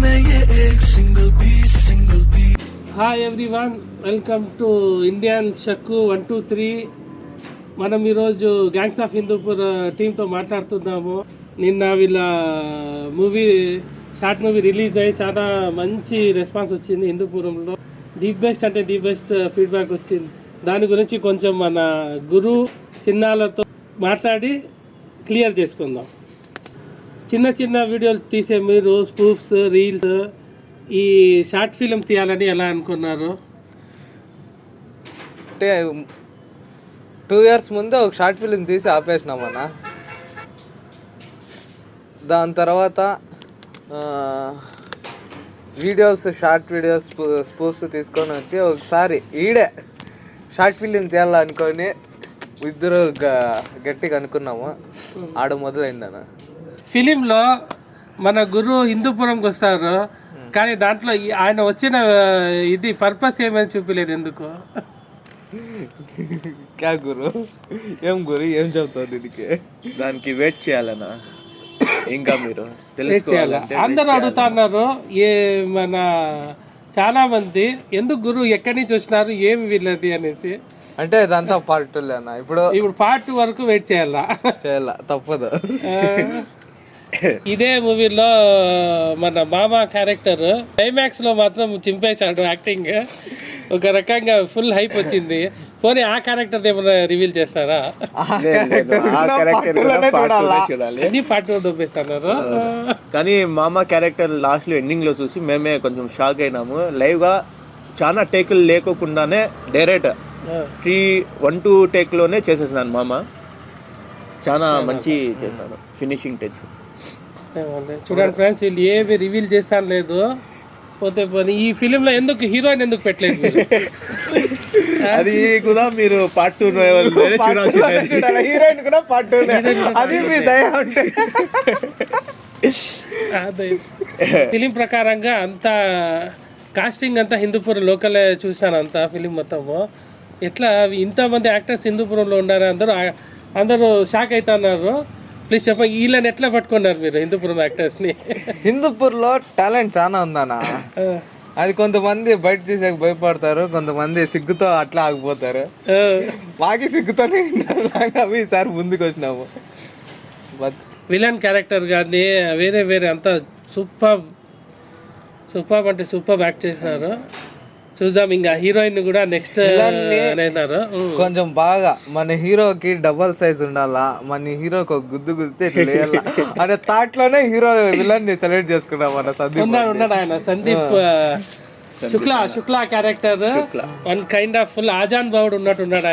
मैं ये एक single beat hi everyone, welcome to Indian షక్కు 123. మనం ఈరోజు గ్యాంగ్స్ ఆఫ్ హిందూపూర్ టీంతో మాట్లాడుతున్నాము. నిన్న వీళ్ళ షార్ట్ మూవీ రిలీజ్ అయ్యి చాలా మంచి రెస్పాన్స్ వచ్చింది హిందూపురంలో. ది బెస్ట్ అంటే ది బెస్ట్ ఫీడ్బ్యాక్ వచ్చింది. దాని గురించి కొంచెం మన గురు చిన్నాలతో మాట్లాడి క్లియర్ చేసుకుందాం. చిన్న చిన్న వీడియోలు తీసే మీరు స్పూఫ్స్, రీల్స్, ఈ షార్ట్ ఫిలిం తీయాలని ఎలా అనుకున్నారు? అంటే 2 years ముందే ఒక షార్ట్ ఫిలిం తీసి ఆపేసినామన్న. దాని తర్వాత షార్ట్ వీడియోస్ స్పూఫ్స్ తీసుకొని వచ్చి ఒకసారి ఈడే షార్ట్ ఫిలిం తీయాలనుకొని ఇద్దరు గట్టిగా అనుకున్నాము. ఆడ మొదలైందన్న. ఫిలింలో మన గురు హిందూపురంకి వస్తారు, కానీ దాంట్లో ఆయన వచ్చిన ఇది పర్పస్ ఏమని చూపించలేదు. ఎందుకు? క్యా గురు ఏం చెప్తావు దీనికి? దానికి వెయిట్ చేయాలన్నా. ఇంకా మీరు అందరూ అడుగుతున్నారు మన చాలా మంది, ఎందుకు గురు ఎక్కడి నుంచి వచ్చినారు, ఏమి వీళ్ళది అనేసి. అంటే ఇదంతా పార్ట్ 2 అన్న. ఇప్పుడు పార్ట్ 2 వరకు వెయిట్ చేయాలా తప్పదు. ఇదే మూవీలో మన మామ క్యారెక్టర్ క్లైమాక్స్ లో మాత్రం చింపేశాడు. యాక్టింగ్ ఒక రకంగా ఫుల్ హైప్ వచ్చింది. పోనీ ఆ క్యారెక్టర్ ఏమైనా రివీల్ చేస్తారా? అన్ని పార్ట్ 2 చూపిస్తున్నారు. కానీ మామ క్యారెక్టర్ లాస్ట్ లో ఎండింగ్ లో చూసి మేమే కొంచెం షాక్ అయినాము. లైవ్ గా చాలా టేకులు లేకోకుండానే డైరెక్ట్ 1-2 టేక్ లోనే చేసేసినాను. మామ చాలా మంచి చేశాడు, ఫినిషింగ్ టచ్. చూడండి ఫ్రెండ్స్, వీళ్ళు ఏమి రివీల్ చేస్తాను లేదు. పోతే పోనీ ఈ ఫిలింలో ఎందుకు హీరోయిన్ ఎందుకు పెట్టలేదు మీరు? అది కూడా మీరు పార్ట్ 2 చూడాల్సింది. హీరోయిన్ కూడా పార్ట్ 2 అది మీ దయ ఉంటే. ఫిలిం ప్రకారంగా అంతా కాస్టింగ్ అంతా హిందూపూర్ లోకలే చూసాను. అంతా ఫిలిం మొత్తము ఎట్లా ఇంతమంది యాక్టర్స్ హిందూపురంలో ఉన్నారు, అందరూ షాక్ అవుతున్నారు. ప్లీజ్ చెప్ప, వీళ్ళని ఎట్లా పట్టుకున్నారు మీరు హిందూపురం యాక్టర్స్ని? హిందూపూర్లో టాలెంట్ చాలా ఉందన్న. అది కొంతమంది బయట తీసేకి భయపడతారు, కొంతమంది సిగ్గుతో అట్లా ఆగిపోతారు. మాకి సిగ్గుతోనే ఈసారి ముందుకు వచ్చినాము. విలన్ క్యారెక్టర్ కానీ వేరే అంతా సూపర్ అంటే సూపర్ యాక్ట్ చేసినారు. చూద్దాం. ఇంకా హీరోయిన్ కూడా నెక్స్ట్ అయినారు. కొంచెం బాగా మన హీరోకి డబల్ సైజ్ ఉండాలా, మన హీరోకి ఒక గుద్దు గుద్దితే అనే థాట్ లోనే హీరో విలన్ ని సెలెక్ట్ చేసుకున్నాం. మన ఉన్నాడు ఆయన Sandeep Shukla character. One kind of full ఆజాన్ బావుడు ఉన్నట్టున్నాడు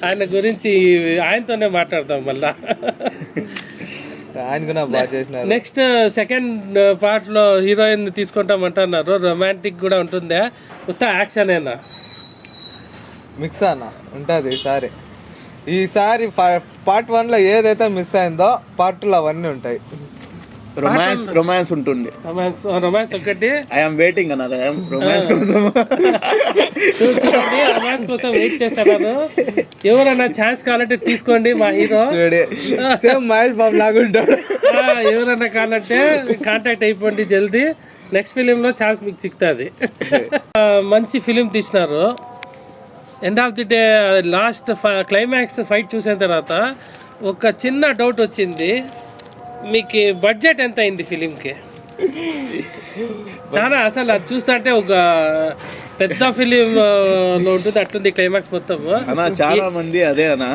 ఆయన గురించి ఆయనతోనే మాట్లాడదాం మళ్ళా. ఆయన కూడా బాగా చేసినారు. నెక్స్ట్ సెకండ్ పార్ట్ లో హీరోయిన్ తీసుకుంటాం అంటున్నారు. రొమాంటిక్ కూడా ఉంటుందా, ఉత్త యాక్షన్ అయినా మిక్స్ అన్న ఉంటుంది ఈసారి పార్ట్ 1 లో ఏదైతే మిస్ అయిందో పార్ట్ 2 లో అవన్నీ ఉంటాయి. రొమాన్స్ ఉంటుంది. రొమాన్స్ ఒకటి ఐఎమ్ వెయిటింగ్ అన్నారు. రొమాన్స్ కోసం వెయిట్ చేస్తాను. ఎవరన్నా ఛాన్స్ కావాలంటే తీసుకోండి. మా హీరో మహేష్ బాబు లాగుంటాడు. ఎవరన్నా కావాలంటే కాంటాక్ట్ అయిపోండి జల్దీ. నెక్స్ట్ ఫిలింలో ఛాన్స్ మీకు చిక్కుతుంది. మంచి ఫిలిం తీసినారు. End of the day last climax fight చూసిన తర్వాత ఒక చిన్న డౌట్ వచ్చింది. మీకు బడ్జెట్ ఎంత అయింది ఫిలింకి? చాలా అసలు అది చూస్తుంటే ఒక పెద్ద ఫిలిం లో ఉంటుంది అట్లుంది క్లైమాక్స్ మొత్తం. చాలా మంది అదే అన్న,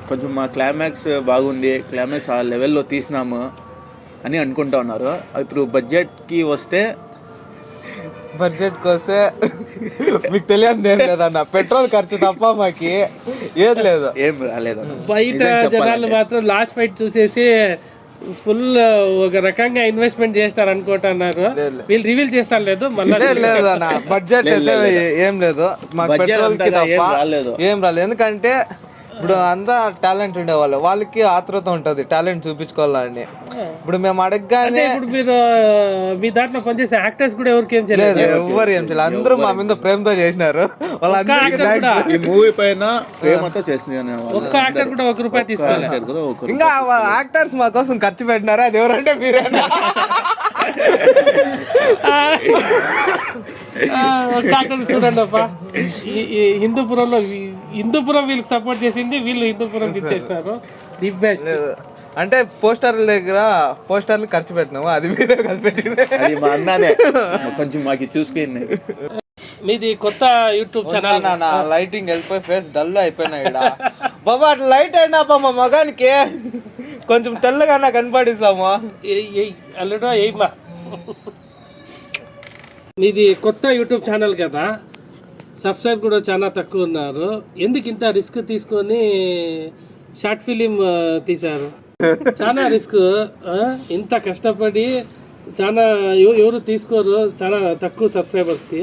కొంచెం మా క్లైమాక్స్ బాగుంది, క్లైమాక్స్ ఆ లెవెల్లో తీసినాము అని అనుకుంటా ఉన్నారు. ఇప్పుడు బడ్జెట్కి వస్తే మీకు తెలియదు ఏం లేదన్న. పెట్రోల్ ఖర్చు తప్ప మాకి ఏది లేదు, ఏం రాలేదన్న. బయట జనాలు మాత్రం లాస్ట్ ఫైట్ చూసేసి ఫుల్ ఒక రకంగా ఇన్వెస్ట్మెంట్ చేస్తారు అనుకుంటున్నారు. వీళ్ళు రివీల్ చేస్తారు లేదు మళ్ళీ లేదన్న. బడ్జెట్ అయితే ఏం లేదు, మాకు పెట్రోల్ కి తప్ప ఏం రాలేదు. ఎందుకంటే ఇప్పుడు అంతా టాలెంట్ ఉండేవాళ్ళు, వాళ్ళకి ఆత్రుత ఉంటుంది టాలెంట్ చూపించుకోవాలని. ఇప్పుడు మేము అడగగానే ఇప్పుడు మీరు మీ దాంట్లో పనిచేసే యాక్టర్స్ కూడా ఎవరికి ఏం చేయలేదు, ఎవరు ఏం చేయలేదు, అందరూ మా మీద ప్రేమతో చేసినారు. ఈ మూవీ పైన ప్రేమతో చేసిన ఒక్క యాక్టర్ కూడా ₹1 తీసుకోలేదు. ఇంకా యాక్టర్స్ మా కోసం ఖర్చు పెట్టినారా? అది ఎవరంటే మీరేనా? డాక్టర్ చూడండి అప్ప, ఈ హిందూపురం వీళ్ళకి సపోర్ట్ చేసింది, వీళ్ళు హిందూపురం ఇచ్చేసినారు. The best. అంటే పోస్టర్ల దగ్గర పోస్టర్లు ఖర్చు పెట్టినాము, అది మీరే ఖర్చు పెట్టింది. అది మా అన్ననే కొంచెం మాకు చూసుకుని. మీది కొత్త యూట్యూబ్ ఛానల్. నా లైటింగ్ వెళ్ళిపోయి ఫేస్ డల్ అయిపోయినాయి బాబా. అట్లా లైట్ అయినా మా మగానికి కొంచెం తెల్లగా కనపడిస్తాము. అల్లుడో ఏమా, మీది కొత్త యూట్యూబ్ ఛానల్ కదా, సబ్స్క్రైబ్ కూడా చాలా తక్కువ ఉన్నారు. ఎందుకు ఇంత రిస్క్ తీసుకొని షార్ట్ ఫిలిం తీశారు? చాలా రిస్క్, ఇంత కష్టపడి చాలా ఎవరు తీసుకోరు, చాలా తక్కువ సబ్స్క్రైబర్స్కి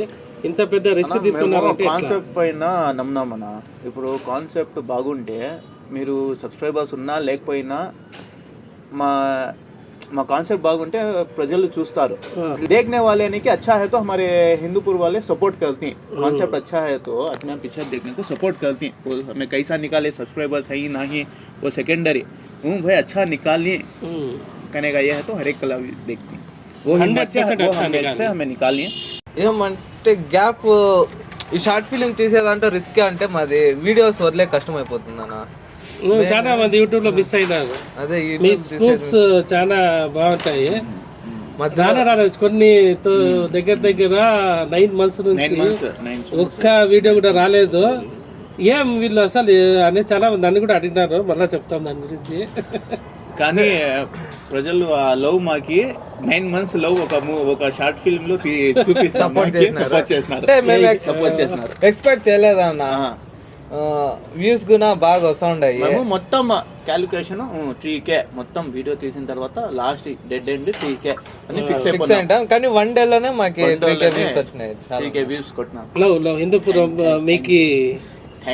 ఇంత పెద్ద రిస్క్ తీసుకున్నారంటే కాన్సెప్ట్ పైన నమ్మునామన్నా. ఇప్పుడు కాన్సెప్ట్ బాగుంటే మీరు సబ్స్క్రైబర్స్ ఉన్నా లేకపోయినా మా కాన్సెప్ట్ బాగుంటే ప్రజలు చూస్తారు. देखने वाले नहीं कि अच्छा है तो हमारे हिंदूपुर वाले सपोर्ट करती हैं. कॉन्सेप्ट अच्छा है तो अपना पिक्चर देखने को सपोर्ट करती हैं. वो हमें कैसा निकाले सब्सक्राइबर्स है ही नहीं, वो सेकेंडरी. भाई अच्छा निकालिए कहने का यह है तो हर एक कला देखती हैं. वो हिम्मत से हमें निकालिए. ఏమంటే గ్యాప్ ఈ షార్ట్ ఫిలిం తీసేదంటే రిస్క్ అంటే మాది వీడియోస్ వదిలే కష్టం అయిపోతుంది అన్న. చాలా మంది యూట్యూబ్ లో మిస్ అయినారు. అదే మీ స్కూప్స్ చాలా బాగుంటాయి. రాలేదు కొన్ని దగ్గర 9 months నుంచి ఒక్క వీడియో కూడా రాలేదు. ఏం వీళ్ళు అసలు అనేది చాలా మంది నన్ను కూడా అడిగినారు, మళ్ళీ చెప్తాం దాని గురించి. కానీ ప్రజలు ఆ లవ్ మాకి 9 months లవ్ ఒక షార్ట్ ఫిల్మ్ లో చూపిస్తాం. సపోర్ట్ చేస్తున్నారు. ఎక్స్పెక్ట్ చేయలేదన్న. వ్యూస్ కూడా బాగా వస్తుంటాయి. మేము మొత్తం క్యాలిక్యులేషన్ 3K మొత్తం వీడియో తీసిన తర్వాత లాస్ట్ డెడ్ ఎండ్ 3K అని ఫిక్స్ అయిపోయింటాం. కానీ 1 day లోనే మాకు 3K వ్యూస్ వచ్చినాయి. 3K views కొట్టినాం. లవ్ హిందూపురం మీకు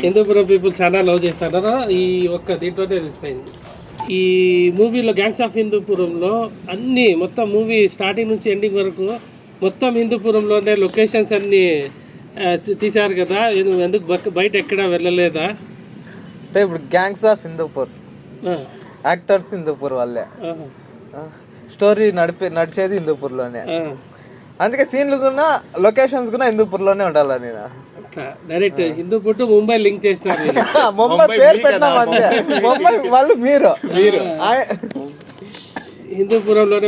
హిందూపురం పీపుల్ చాలా లవ్ చేస్తారా? ఈ ఒక్క దీంట్లోనే తెలిసిపోయింది. ఈ మూవీలో గ్యాంగ్స్ ఆఫ్ హిందూపురంలో అన్నీ మొత్తం మూవీ స్టార్టింగ్ నుంచి ఎండింగ్ వరకు మొత్తం హిందూపురంలోనే లొకేషన్స్ అన్నీ తీశారు కదా, ఎందుకు బయట ఎక్కడా వెళ్ళలేదా? అంటే ఇప్పుడు gangs of Hindupur actors Hindupur వాళ్ళే, స్టోరీ నడిచేది హిందూపూర్లోనే. అందుకే సీన్లు కూడా లొకేషన్స్ కూడా హిందూపూర్లోనే ఉండాలి. నేను direct Hindupur to Mumbai link చేసినారు. ముంబై పేరు పెట్టినాం అంతే. ముంబై వాళ్ళు మీరు హిందూపురంలోనే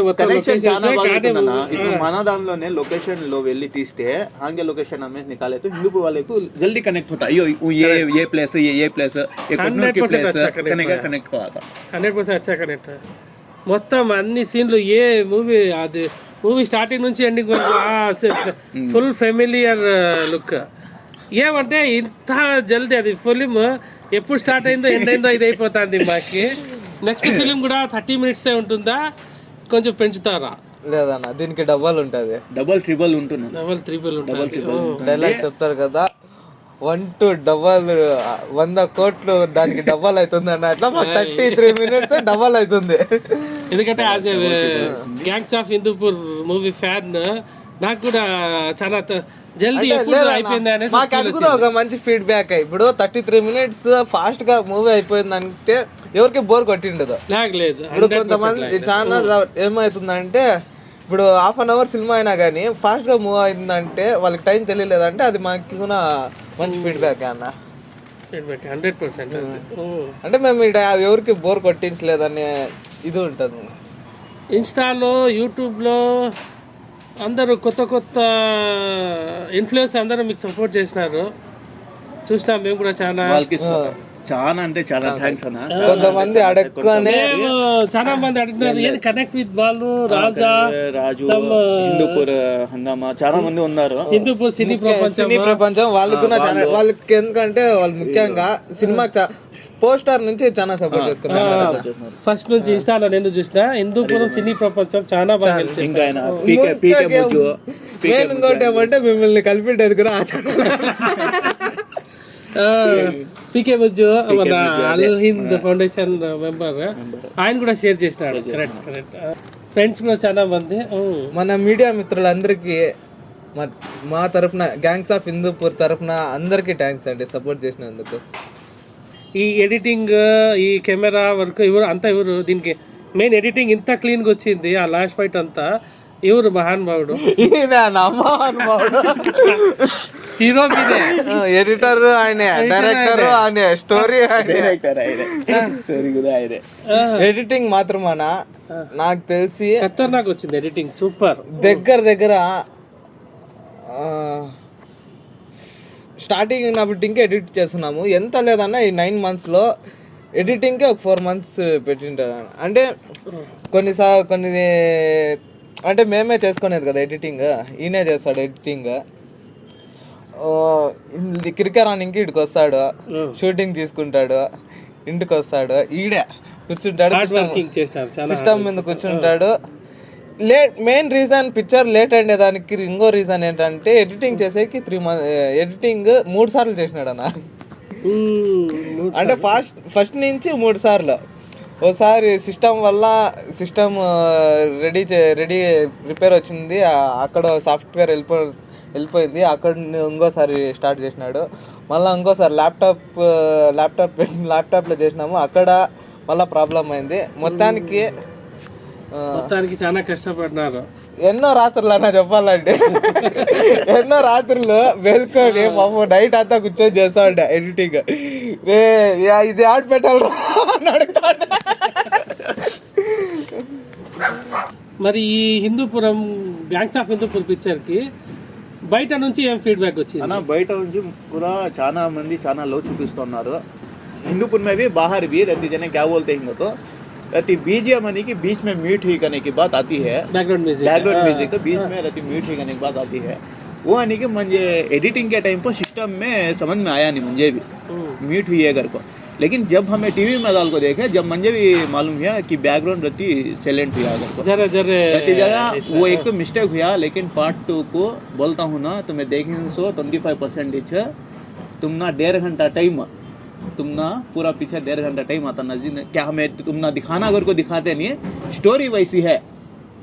ఇప్పుడు మన దానిలోనే లొకేషన్ లో వెళ్ళి తీస్తే ఆంగే లొకేషన్ हमें निकाले तो हिंदूपुर वाले को जल्दी कनेक्ट होता है. ये प्लेस है, ये प्लेस है, ये कन्नौज की प्लेस है, कनेक्ट हुआ था 100% अच्छा कनेक्ट. మొత్తం అన్ని సీన్లు ఏ మూవీ అది మూవీ స్టార్టింగ్ నుంచి ఎండింగ్ వరకు ఫుల్ ఫెమిలియర్ లుక్. ఏమంటే ఇంత జల్దీ అది ఫిలిం ఎప్పుడు స్టార్ట్ అయిందో ఎండ్ అయిందో ఇది అయిపోతుంది మాకి. నెక్స్ట్ ఫిలిం కూడా 30 minutes ఉంటుందా, కొంచెం పెంచుతారా? లేదన్న, దీనికి డబల్ ఉంటుంది. డబల్ ట్రిపుల్ ఉంటుంది. డైలాగ్ చెప్తారు కదా, 1 to 100 కోట్లు దానికి డబల్ అవుతుంది అన్న. అట్లా 33 minutes డబల్ అవుతుంది. ఎందుకంటే as a gangs of Hindupur movie fan నాకు కూడా చాలా జల్దీ అయిపోయింది అనేసి మాకు అది కూడా ఒక మంచి ఫీడ్బ్యాక్. ఇప్పుడు 33 minutes ఫాస్ట్ గా మూవీ అయిపోయిందంటే ఎవరికి బోర్ కొట్టిండదు. లేదు ఇప్పుడు కొంతమంది చాలా ఏమవుతుందంటే ఇప్పుడు 1/2 hour సినిమా అయినా కానీ ఫాస్ట్ గా మూవ్ అయిందంటే వాళ్ళకి టైం తెలియలేదంటే అది మాకు కూడా మంచి ఫీడ్బ్యాక్ అన్న. 100% అంటే మేము ఇక్కడ ఎవరికి బోర్ కొట్టించలేదనే ఇది ఉంటుంది. ఇన్స్టాలో యూట్యూబ్లో అందరూ కొత్త ఇన్ఫ్లుయెన్స్ అందరూ మీకు సపోర్ట్ చేసినారు, చూసినాం మేము కూడా. చాలా అంటే చాలా థ్యాంక్స్ అన్న. కొంతమంది అడగనే చాలా మంది అడుగుతున్నారు ఏది కనెక్ట్ విత్ బాలు రాజు హిందూపూర్ హంగామా చాలా మంది ఉన్నారు. హిందూపూర్ సినీ ప్రపంచం వాళ్ళకి కూడా వాళ్ళకి ఎందుకంటే వాళ్ళు ముఖ్యంగా సినిమా పోస్టర్ నుంచి చాలా సపోర్ట్ చేసుకున్నారు. ఫస్ట్ నుంచి ఇన్స్టాలో నేను చూసిన హిందూపురం సినీ ప్రపంచం చాలా బాగా. ఇంకోటి ఏమంటే మిమ్మల్ని కలిపేది కూడా పీకే ముజ్జు మన అల్ హింద్ ఫౌండేషన్ మెంబర్, ఆయన కూడా షేర్ చేసినాడు. కరెక్ట్ ఫ్రెండ్స్ కూడా చాలా మంది. మన మీడియా మిత్రులందరికీ మా తరపున గ్యాంగ్స్ ఆఫ్ హిందూపూర్ తరపున అందరికీ థ్యాంక్స్ అండి సపోర్ట్ చేసినందుకు. ఈ ఎడిటింగ్, ఈ కెమెరా వర్క్ ఎవరు దీనికి మెయిన్ ఎడిటింగ్ ఇంత క్లీన్గా వచ్చింది. ఆ లాస్ట్ ఫైట్ అంతా ఎవరు మహానుభావుడు? ఈయన నమ్మవాడు, హీరో మీదే, ఎడిటర్ ఆయనే, డైరెక్టర్ ఆయనే, స్టోరీ డైరెక్టర్ ఆయనే, స్టోరీ కూడా ఆయనే. ఎడిటింగ్ మాత్రమేనా నాకు తెలిసి ఖతర్నాక్ వచ్చింది ఎడిటింగ్, సూపర్. దగ్గర స్టార్టింగ్ నప్పటికి ఎడిట్ చేస్తున్నాము. ఎంత లేదన్నా ఈ 9 monthsలో ఎడిటింగ్కే ఒక 4 months పెట్టింటారు. అంటే కొన్ని అంటే మేమే చేసుకునేది కదా ఎడిటింగ్, ఈయనే చేస్తాడు ఎడిటింగ్. క్రికెట్ రన్నింగ్కి ఇక్కడికి వస్తాడు, షూటింగ్ తీసుకుంటాడు, ఇంటికి వస్తాడు, ఈడే కూర్చుంటాడు, సిస్టమ్ మీద కూర్చుంటాడు. మెయిన్ రీజన్ పిక్చర్ లేట్ అయ్యే దానికి ఇంకో రీజన్ ఏంటంటే ఎడిటింగ్ చేసేకి 3 months ఎడిటింగ్ 3 సార్లు చేసినాడు అన్న. అంటే ఫస్ట్ నుంచి 3 సార్లు. ఒకసారి సిస్టమ్ వల్ల సిస్టమ్ రెడీ రిపేర్ వచ్చింది, అక్కడ సాఫ్ట్వేర్ వెళ్ళిపోయింది, అక్కడ ఇంకోసారి స్టార్ట్ చేసినాడు. మళ్ళీ ఇంకోసారి ల్యాప్టాప్లో చేసినాము, అక్కడ మళ్ళీ ప్రాబ్లం అయింది. మొత్తానికి చాలా కష్టపడినారు. ఎన్నో రాత్రులు అన్న చెప్పాలంటే, ఎన్నో రాత్రులు వెళ్కొని నైట్ అంతా కూర్చొని చేస్తా ఉండే ఎడిటింగ్. ఇది ఆడ పెట్టాలి అడుగుతాడు. మరి ఈ హిందూపురం గ్యాంగ్స్ ఆఫ్ హిందూపూర్ పిక్చర్కి బయట నుంచి ఏం ఫీడ్బ్యాక్ వచ్చింది అన్న? బయట నుంచి కూడా చాలా మంది చాలా లో చూపిస్తున్నారు. हिंदूपुर में भी बाहर भी रहती जने क्या बोलते हैं तो रहती बीजीएम यानी कि बीच में म्यूट ही करने की बात आती है, बैकग्राउंड म्यूजिक बीच में रहती म्यूट ही करने की बात आती है. वो यानी कि मुझे एडिटिंग के टाइम पर सिस्टम में समझ में आया नहीं मुझे भी म्यूट हुई है घर को. लेकिन जब हमें टीवी में डाल को देखे, जब मुझे भी मालूम हुआ कि बैकग्राउंड रहती साइलेंट हुआ घर को रहती जगह. वो एक मिस्टेक हुआ. लेकिन पार्ट 2 को बोलता हूँ ना, तो मैं देखी 25% तुम ना 1.5 घंटा टाइम, तुम ना पूरा पीछे 1.5 घंटा टाइम आता नजीक. क्या हमें तुम ना दिखाना अगर को दिखाते नहीं है, स्टोरी वैसी है.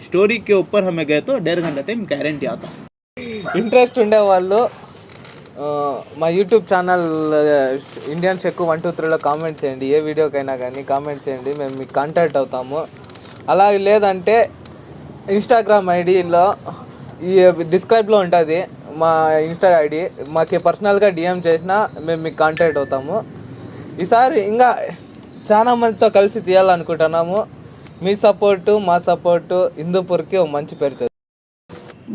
स्टोरी के ऊपर हमें गए तो 1.5 घंटा टाइम गारंटी आता. ఇంట్రెస్ట్ ఉండేవాళ్ళు మా యూట్యూబ్ ఛానల్ ఇండియన్ షెక్ 123లో కామెంట్ చేయండి. ఏ వీడియోకైనా కానీ కామెంట్ చేయండి, మేము మీకు కాంటాక్ట్ అవుతాము. అలాగే లేదంటే ఇన్స్టాగ్రామ్ ఐడిలో ఈ డిస్క్రైబ్లో ఉంటుంది మా ఇన్స్టా ఐడి. మాకు పర్సనల్గా డిఎం చేసినా మేము మీకు కాంటాక్ట్ అవుతాము. ఈసారి ఇంకా చాలా మందితో కలిసి తీయాలనుకుంటున్నాము. మీ సపోర్టు మా సపోర్టు హిందూపూర్కి ఒక మంచి పేరు.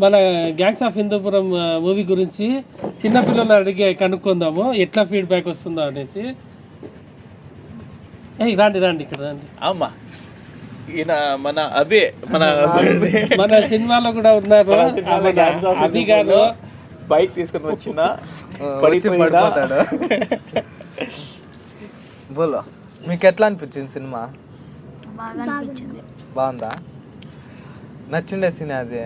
మన గ్యాంగ్స్ ఆఫ్ హిందూపురం మూవీ గురించి చిన్నపిల్లలు అడిగి కనుక్కుందాము, ఎట్లా ఫీడ్బ్యాక్ వస్తుందో అనేసి. రండి ఇక్కడ రండి. అమ్మా ఈయన మన అభి, మన సినిమాలో కూడా ఉన్నారు. అభి గారు బైక్ తీసుకుని వచ్చిన పడిపోతాడు. బోలో, మీకు ఎట్లా అనిపించింది సినిమా? బాగుందా? నచ్చిండే సినిమా అది?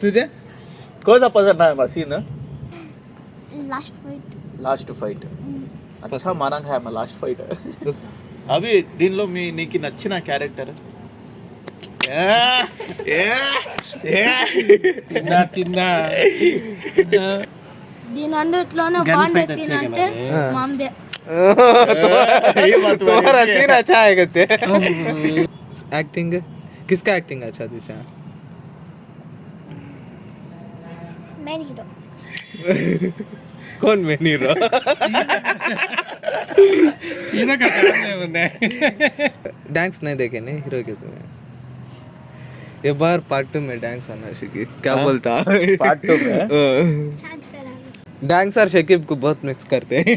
तुझे कौन सा पसंद है मशीन? लास्ट फाइट अच्छा माना है लास्ट फाइट. अभी दिन लो मी నీకి నచ్చిన క్యారెక్టర్ చిన్న దీని అన్నిట్లోనే బాగుండే సీన్ అంటే మామదే. अच्छा है कहते. एक्टिंग किसका एक्टिंग अच्छा दिसा? Main hero. कौन मेन हीरो? हीरो का काम है. डांस नहीं देखे नहीं हीरो के तुम्हें? ये बार पार्ट 2 में डांस आना शिकी क्या बोलता? पार्ट 2 में डांसर शकीब को बहुत मिस करते हैं.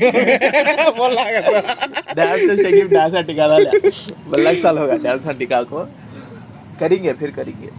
डांसर शकीब डांसर टिका डाला. 12 साल होगा डांसर टिका को. करेंगे फिर करेंगे.